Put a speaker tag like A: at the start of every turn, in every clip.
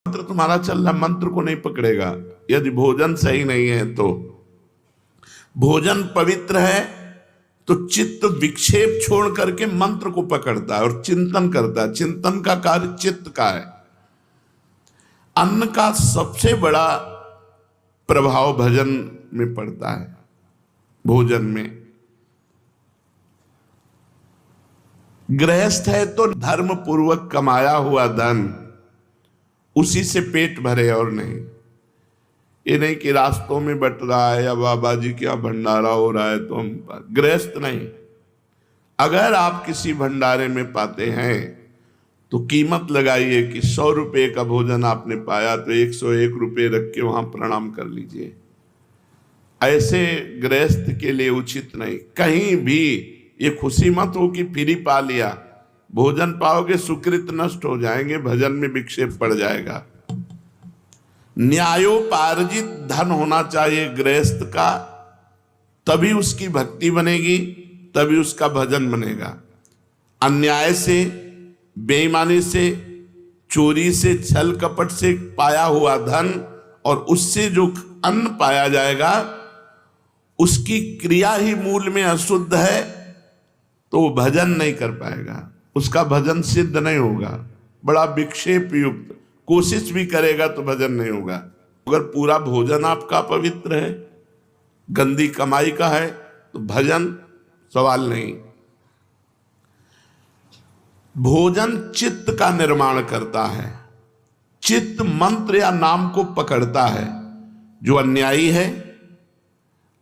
A: मंत्र तुम्हारा चल रहा, मंत्र को नहीं पकड़ेगा। यदि भोजन सही नहीं है तो भोजन पवित्र है तो चित्त विक्षेप छोड़ करके मंत्र को पकड़ता है और चिंतन करता है। चिंतन का कार्य चित्त का है। अन्न का सबसे बड़ा प्रभाव भजन में पड़ता है। भोजन में गृहस्थ है तो धर्म पूर्वक कमाया हुआ धन उसी से पेट भरे और नहीं। ये नहीं कि रास्तों में बट रहा है या बाबा जी के यहाँ भंडारा हो रहा है तो हम गृहस्थ नहीं। अगर आप किसी भंडारे में पाते हैं तो कीमत लगाइए कि 100 रुपये का भोजन आपने पाया तो 101 रुपये रख के वहां प्रणाम कर लीजिए। ऐसे गृहस्थ के लिए उचित नहीं। कहीं भी ये खुशी मत हो कि फ्री पा लिया। भोजन पाओगे सुकृत नष्ट हो जाएंगे, भजन में विक्षेप पड़ जाएगा। न्यायोपार्जित धन होना चाहिए गृहस्थ का, तभी उसकी भक्ति बनेगी, तभी उसका भजन बनेगा। अन्याय से, बेईमानी से, चोरी से, छल कपट से पाया हुआ धन और उससे जो अन्न पाया जाएगा उसकी क्रिया ही मूल में अशुद्ध है तो वो भजन नहीं कर पाएगा, उसका भजन सिद्ध नहीं होगा। बड़ा विक्षेप युक्त कोशिश भी करेगा तो भजन नहीं होगा। अगर पूरा भोजन आपका पवित्र है, गंदी कमाई का है तो भजन सवाल नहीं। भोजन चित्त का निर्माण करता है। चित्त मंत्र या नाम को पकड़ता है। जो अन्यायी है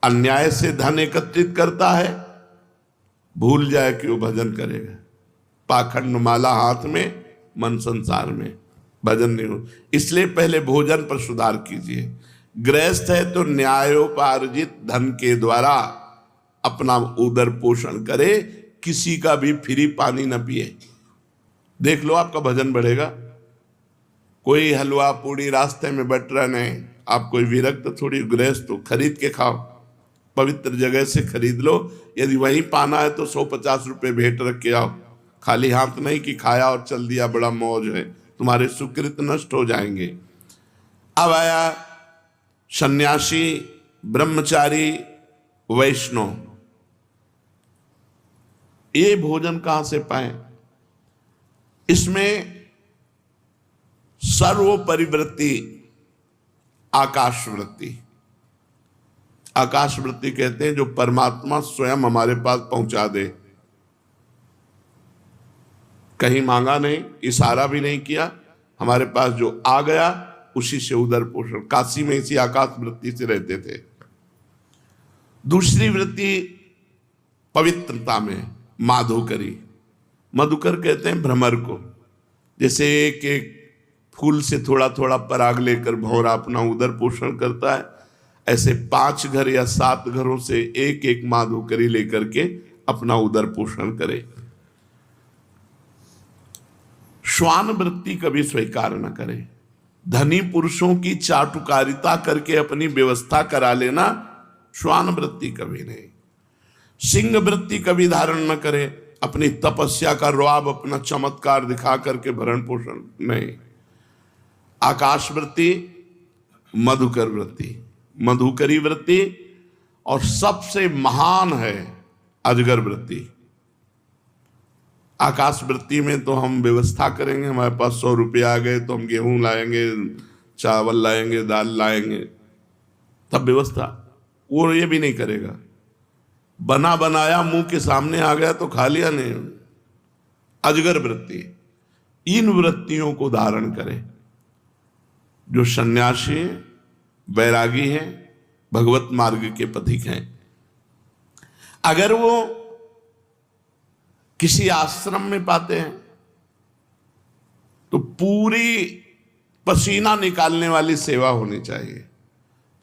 A: अन्याय से धन एकत्रित करता है, भूल जाए कि वो भजन करेगा। पाखंड माला हाथ में, मन संसार में, भजन नहीं हो। इसलिए पहले भोजन पर सुधार कीजिए। गृहस्थ है तो न्यायोपार्जित धन के द्वारा अपना उदर पोषण करे, किसी का भी फ्री पानी न पिए। देख लो आपका भजन बढ़ेगा। कोई हलवा पूड़ी रास्ते में बट रहा नहीं, आप कोई विरक्त थोड़ी गृहस्थ हो, खरीद के खाओ, पवित्र जगह से खरीद लो। यदि वहीं पाना है तो 150 रुपये भेंट रख के आओ। खाली हाथ नहीं कि खाया और चल दिया, बड़ा मौज है, तुम्हारे सुकृत नष्ट हो जाएंगे। अब आया सन्यासी, ब्रह्मचारी, वैष्णव। ये भोजन कहां से पाए? इसमें सर्वोपरि वृत्ति आकाश वृत्ति। आकाश वृत्ति कहते हैं जो परमात्मा स्वयं हमारे पास पहुंचा दे। कहीं मांगा नहीं, इशारा भी नहीं किया, हमारे पास जो आ गया उसी से उदर पोषण। काशी में इसी आकाश वृत्ति से रहते थे। दूसरी वृत्ति पवित्रता में माधुकरी। मधुकर कहते हैं भ्रमर को। जैसे एक एक फूल से थोड़ा थोड़ा पराग लेकर भौरा अपना उदर पोषण करता है, ऐसे 5 घर या 7 घरों से एक एक माधुकरी लेकर के अपना उदर पोषण करे। श्वान वृत्ति कभी स्वीकार न करे। धनी पुरुषों की चाटुकारिता करके अपनी व्यवस्था करा लेना, श्वान वृत्ति कभी नहीं। सिंह वृत्ति कभी धारण न करे। अपनी तपस्या का रौब, अपना चमत्कार दिखा करके भरण पोषण नहीं। आकाश वृत्ति, मधुकर वृत्ति, मधुकरी वृत्ति, और सबसे महान है अजगर वृत्ति। आकाश वृत्ति में तो हम व्यवस्था करेंगे, हमारे पास 100 रुपये आ गए तो हम गेहूं लाएंगे, चावल लाएंगे, दाल लाएंगे, तब व्यवस्था। वो ये भी नहीं करेगा। बना बनाया मुंह के सामने आ गया तो खा लिया नहीं। अजगर वृत्ति। इन वृत्तियों को धारण करें। जो सन्यासी हैं, वैरागी हैं, भगवत मार्ग के पथिक हैं, अगर वो किसी आश्रम में पाते हैं तो पूरी पसीना निकालने वाली सेवा होनी चाहिए।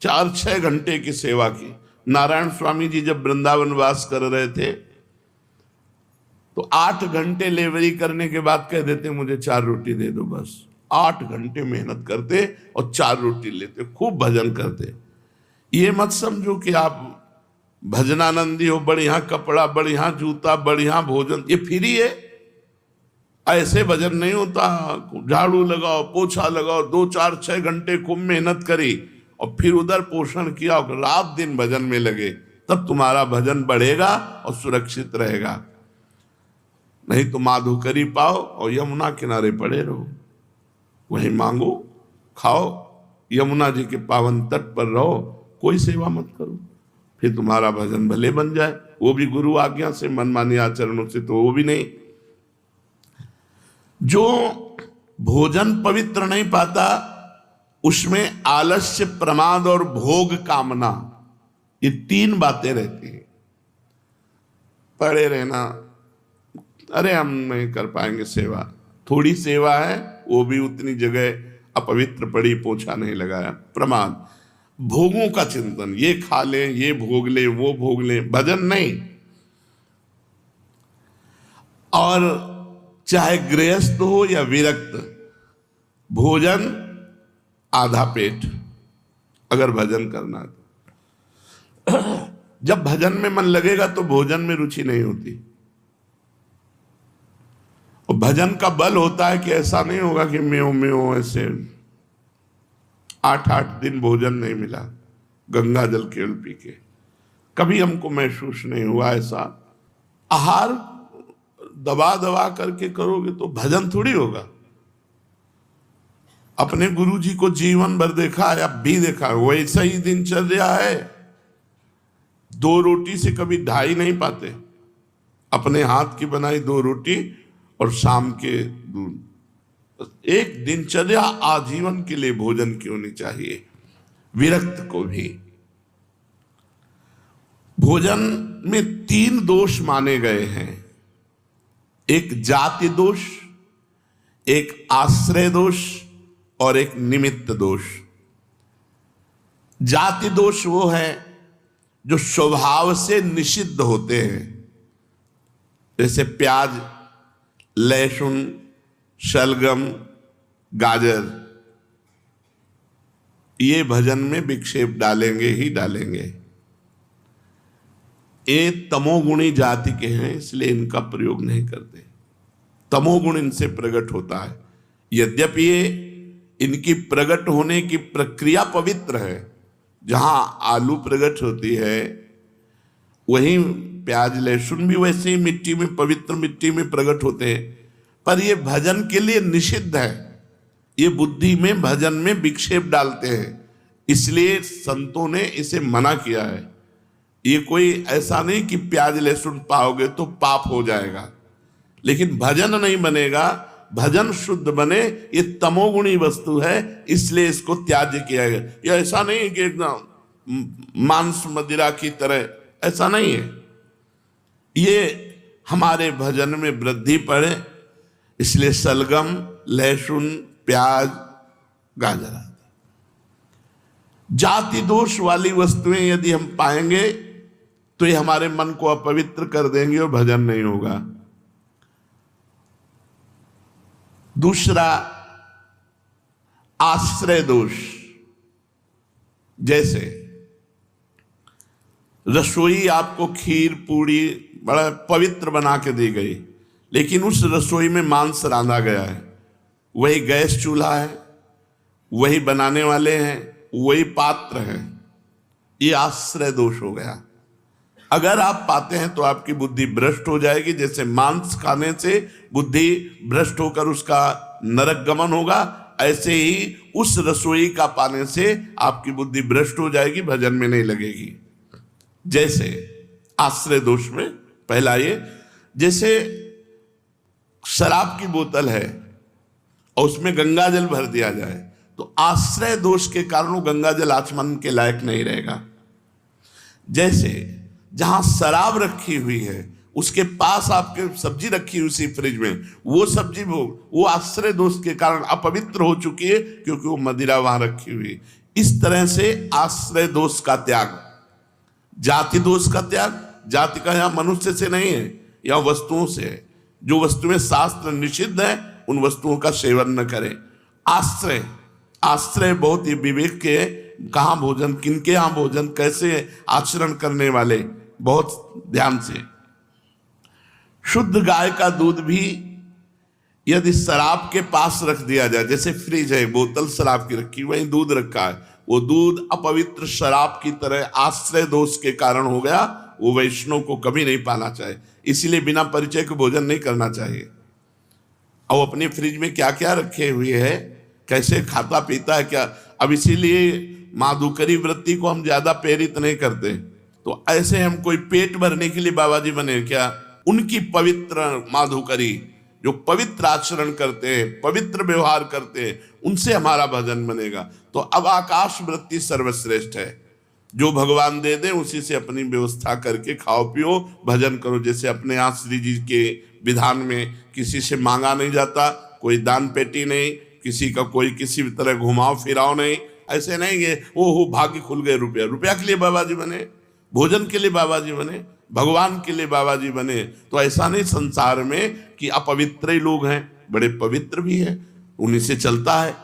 A: 4-6 घंटे की सेवा की। नारायण स्वामी जी जब वृंदावन वास कर रहे थे तो 8 घंटे लेवरी करने के बाद कह देते मुझे 4 रोटी दे दो बस। 8 घंटे मेहनत करते और 4 रोटी लेते, खूब भजन करते। ये मत समझो कि आप भजनानंदी हो, बढ़िया कपड़ा, बढ़िया जूता, बढ़िया भोजन, ये फ्री है। ऐसे भजन नहीं होता, झाड़ू लगाओ, पोछा लगाओ, 2 4 6 घंटे खूब मेहनत करी और फिर उधर पोषण किया और रात दिन भजन में लगे, तब तुम्हारा भजन बढ़ेगा और सुरक्षित रहेगा। नहीं तो माधुकरी पाओ और यमुना किनारे पड़े रहो, वहीं मांगो खाओ, यमुना जी के पावन तट पर रहो, कोई सेवा मत करो, फिर तुम्हारा भजन भले बन जाए, वो भी गुरु आज्ञा से, मनमानी आचरणों से तो वो भी नहीं। जो भोजन पवित्र नहीं पाता उसमें आलस्य, प्रमाद और भोग कामना, ये 3 बातें रहती हैं। पड़े रहना, अरे हम नहीं कर पाएंगे सेवा, थोड़ी सेवा है वो भी उतनी जगह अपवित्र पड़ी, पोछा नहीं लगाया, प्रमाद। भोगों का चिंतन, ये खा लें, ये भोग लें, वो भोग लें, भजन नहीं। और चाहे गृहस्थ हो या विरक्त, भोजन आधा पेट अगर भजन करना है तो। जब भजन में मन लगेगा तो भोजन में रुचि नहीं होती। और भजन का बल होता है कि ऐसा नहीं होगा कि म्यों म्यों ऐसे 8 दिन भोजन नहीं मिला, गंगा जल केवल पी के, कभी हमको महसूस नहीं हुआ ऐसा। आहार दबा दबा करके करोगे तो भजन थोड़ी होगा। अपने गुरु जी को जीवन भर देखा है, अब भी देखा है, वैसा ही दिनचर्या है। 2 रोटी से कभी 2.5 नहीं पाते, अपने हाथ की बनाई 2 रोटी और शाम के दूध। एक दिनचर्या आजीवन के लिए भोजन की होनी चाहिए। विरक्त को भी भोजन में 3 दोष माने गए हैं, एक जाति दोष, एक आश्रय दोष और एक निमित्त दोष। जाति दोष वो है जो स्वभाव से निषिद्ध होते हैं, जैसे प्याज, लहसुन, शलगम, गाजर, ये भजन में विक्षेप डालेंगे ही डालेंगे। ये तमोगुणी जाति के हैं, इसलिए इनका प्रयोग नहीं करते। तमोगुण इनसे प्रकट होता है। यद्यपि ये इनकी प्रकट होने की प्रक्रिया पवित्र है, जहां आलू प्रकट होती है वहीं प्याज लहसुन भी वैसे ही मिट्टी में, पवित्र मिट्टी में प्रकट होते हैं, पर ये भजन के लिए निषिद्ध है। ये बुद्धि में, भजन में विक्षेप डालते हैं, इसलिए संतों ने इसे मना किया है। ये कोई ऐसा नहीं कि प्याज लहसुन पाओगे तो पाप हो जाएगा, लेकिन भजन नहीं बनेगा। भजन शुद्ध बने, ये तमोगुणी वस्तु है, इसलिए इसको त्याज्य किया गया। ये ऐसा नहीं कि एकदम मांस मदिरा की तरह, ऐसा नहीं है। ये हमारे भजन में वृद्धि पड़े, इसलिए सलगम, लहसुन, प्याज, गाजर। जाति दोष वाली वस्तुएं यदि हम पाएंगे तो ये हमारे मन को अपवित्र कर देंगे और भजन नहीं होगा। दूसरा, आश्रय दोष। जैसे रसोई आपको खीर पूड़ी बड़ा पवित्र बना के दी गई, लेकिन उस रसोई में मांस रांधा गया है, वही गैस चूल्हा है, वही बनाने वाले हैं, वही पात्र है, ये आश्रय दोष हो गया। अगर आप पाते हैं तो आपकी बुद्धि भ्रष्ट हो जाएगी। जैसे मांस खाने से बुद्धि भ्रष्ट होकर उसका नरक गमन होगा, ऐसे ही उस रसोई का पाने से आपकी बुद्धि भ्रष्ट हो जाएगी, भजन में नहीं लगेगी। जैसे आश्रय दोष में पहला ये, जैसे शराब की बोतल है और उसमें गंगा जल भर दिया जाए तो आश्रय दोष के कारण वो गंगा जल आचमन के लायक नहीं रहेगा। जैसे जहां शराब रखी हुई है उसके पास आपके सब्जी रखी हुई उसी फ्रिज में, वो सब्जी वो आश्रय दोष के कारण अपवित्र हो चुकी है, क्योंकि वो मदिरा वहां रखी हुई। इस तरह से आश्रय दोष का त्याग, जाति दोष का त्याग। जाति का यहां मनुष्य से नहीं है, यहां वस्तुओं से है। जो वस्तुएं शास्त्र निषिद्ध है उन वस्तुओं का सेवन न करें। आश्रय, आश्रय बहुत ही विवेक के, कहां भोजन, किनके यहां भोजन, कैसे आचरण करने वाले, बहुत ध्यान से। शुद्ध गाय का दूध भी यदि शराब के पास रख दिया जाए, जैसे फ्रिज है, बोतल शराब की रखी, वहीं दूध रखा है, वो दूध अपवित्र शराब की तरह आश्रय दोष के कारण हो गया, वो वैष्णव को कभी नहीं पाना चाहिए। इसीलिए बिना परिचय के भोजन नहीं करना चाहिए। अब अपने फ्रिज में क्या क्या रखे हुए है, कैसे खाता पीता है क्या। अब इसीलिए माधुकरी वृत्ति को हम ज्यादा प्रेरित नहीं करते। तो ऐसे हम कोई पेट भरने के लिए बाबा जी बने क्या? उनकी पवित्र माधुकरी, जो पवित्र आचरण करते हैं, पवित्र व्यवहार करते हैं, उनसे हमारा भजन बनेगा। तो अब आकाश वृत्ति सर्वश्रेष्ठ है, जो भगवान दे दे उसी से अपनी व्यवस्था करके खाओ पियो, भजन करो। जैसे अपने यहाँ श्री जी के विधान में किसी से मांगा नहीं जाता, कोई दान पेटी नहीं, किसी का कोई किसी भी तरह घुमाओ फिराओ नहीं। ऐसे नहीं है ओ भाग्य खुल गए, रुपया रुपया के लिए बाबा जी बने, भोजन के लिए बाबा जी बने, भगवान के लिए बाबा जी बने। तो ऐसा नहीं संसार में कि अपवित्र ही लोग हैं, बड़े पवित्र भी हैं, उन्हीं से चलता है।